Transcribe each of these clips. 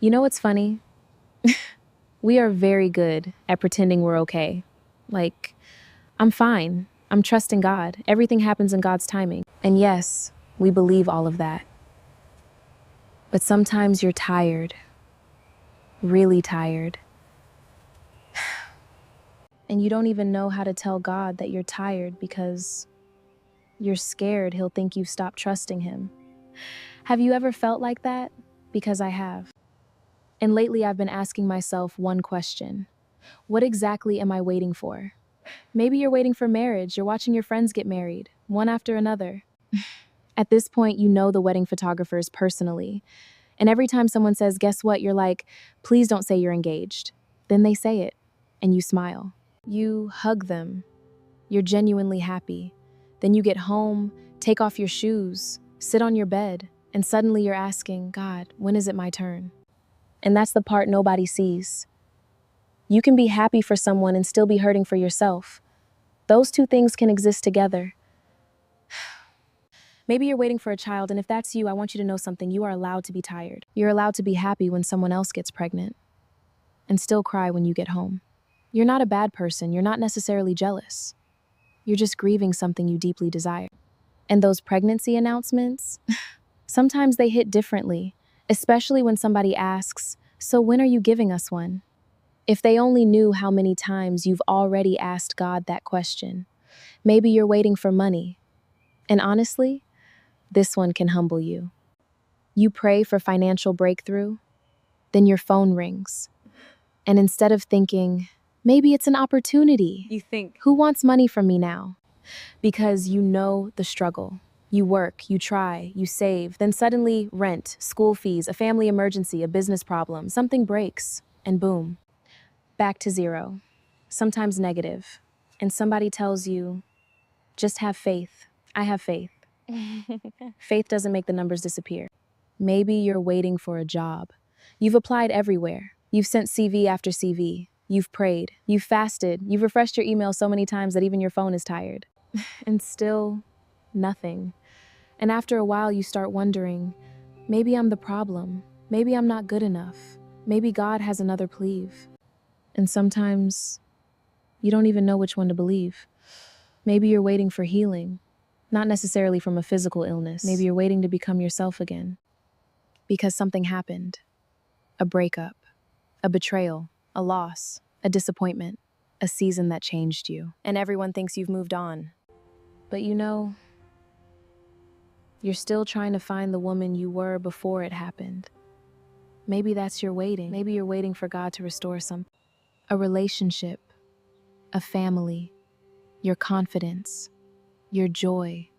You know what's funny? We are very good at pretending we're okay. Like, I'm fine. I'm trusting God. Everything happens in God's timing. And yes, we believe all of that. But sometimes you're tired, really tired. And you don't even know how to tell God that you're tired because you're scared he'll think you've stopped trusting him. Have you ever felt like that? Because I have. And lately I've been asking myself one question. What exactly am I waiting for? Maybe you're waiting for marriage. You're watching your friends get married, one after another. At this point, you know the wedding photographers personally. And every time someone says, guess what, you're like, please don't say you're engaged. Then they say it, and you smile. You hug them. You're genuinely happy. Then you get home, take off your shoes, sit on your bed, and suddenly you're asking, God, when is it my turn? And that's the part nobody sees. You can be happy for someone and still be hurting for yourself. Those two things can exist together. Maybe you're waiting for a child, and if that's you, I want you to know something. You are allowed to be tired. You're allowed to be happy when someone else gets pregnant, and still cry when you get home. You're not a bad person. You're not necessarily jealous. You're just grieving something you deeply desire. And those pregnancy announcements, sometimes they hit differently, especially when somebody asks, so when are you giving us one? If they only knew how many times you've already asked God that question. Maybe you're waiting for money. And honestly, this one can humble you. You pray for financial breakthrough, then your phone rings. And instead of thinking, maybe it's an opportunity, You think, who wants money from me now? Because you know the struggle. You work, you try, you save, then suddenly rent, school fees, a family emergency, a business problem, something breaks, and boom, back to zero, sometimes negative. And somebody tells you, just have faith. I have faith. Faith doesn't make the numbers disappear. Maybe you're waiting for a job. You've applied everywhere. You've sent CV after CV. You've prayed. You've fasted. You've refreshed your email so many times that even your phone is tired. And still, nothing. And after a while, you start wondering, maybe I'm the problem. Maybe I'm not good enough. Maybe God has another plea. And sometimes, you don't even know which one to believe. Maybe you're waiting for healing. Not necessarily from a physical illness. Maybe you're waiting to become yourself again. Because something happened. A breakup, a betrayal, a loss, a disappointment, a season that changed you. And everyone thinks you've moved on. But you know, you're still trying to find the woman you were before it happened. Maybe that's your waiting. Maybe you're waiting for God to restore something. A relationship, a family, your confidence, your joy,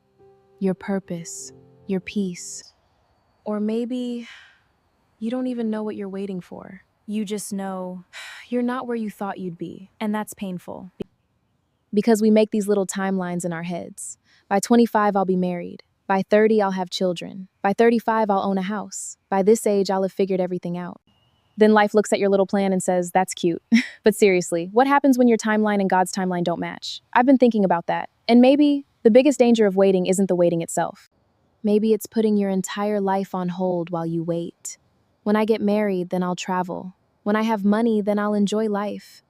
your purpose, your peace. Or maybe you don't even know what you're waiting for. You just know you're not where you thought you'd be, and that's painful. Because we make these little timelines in our heads. By 25, I'll be married. By 30, I'll have children. By 35, I'll own a house. By this age, I'll have figured everything out. Then life looks at your little plan and says, that's cute. But seriously, what happens when your timeline and God's timeline don't match? I've been thinking about that. And maybe the biggest danger of waiting isn't the waiting itself. Maybe it's putting your entire life on hold while you wait. When I get married, then I'll travel. When I have money, then I'll enjoy life.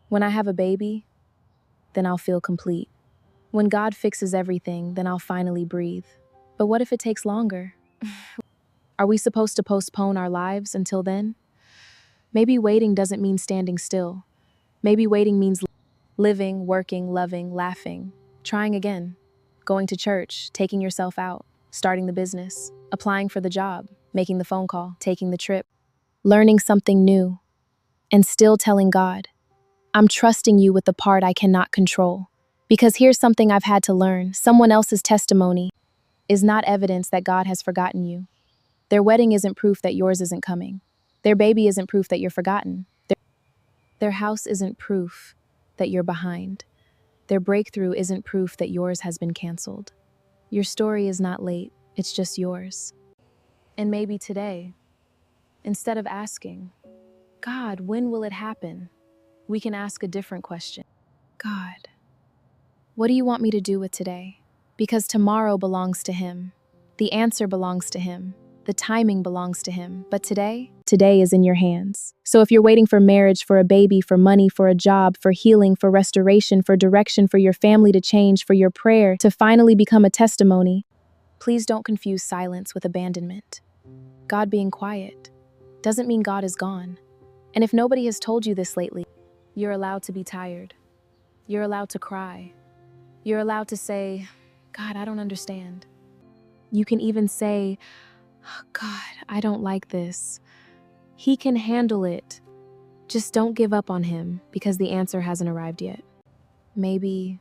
When I have a baby, then I'll feel complete. When God fixes everything, then I'll finally breathe. But what if it takes longer? Are we supposed to postpone our lives until then? Maybe waiting doesn't mean standing still. Maybe waiting means living, working, loving, laughing, trying again, going to church, taking yourself out, starting the business, applying for the job, making the phone call, taking the trip, learning something new, and still telling God, I'm trusting you with the part I cannot control. Because here's something I've had to learn. Someone else's testimony is not evidence that God has forgotten you. Their wedding isn't proof that yours isn't coming. Their baby isn't proof that you're forgotten. Their house isn't proof that you're behind. Their breakthrough isn't proof that yours has been canceled. Your story is not late, it's just yours. And maybe today, instead of asking, God, when will it happen? We can ask a different question. God, what do you want me to do with today? Because tomorrow belongs to Him. The answer belongs to Him. The timing belongs to Him. But today is in your hands. So if you're waiting for marriage, for a baby, for money, for a job, for healing, for restoration, for direction, for your family to change, for your prayer to finally become a testimony, please don't confuse silence with abandonment. God being quiet doesn't mean God is gone. And if nobody has told you this lately, you're allowed to be tired. You're allowed to cry. You're allowed to say, God, I don't understand. You can even say, "Oh, God, I don't like this." He can handle it. Just don't give up on Him because the answer hasn't arrived yet. Maybe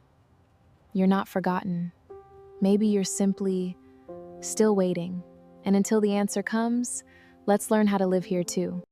you're not forgotten. Maybe you're simply still waiting. And until the answer comes, let's learn how to live here too.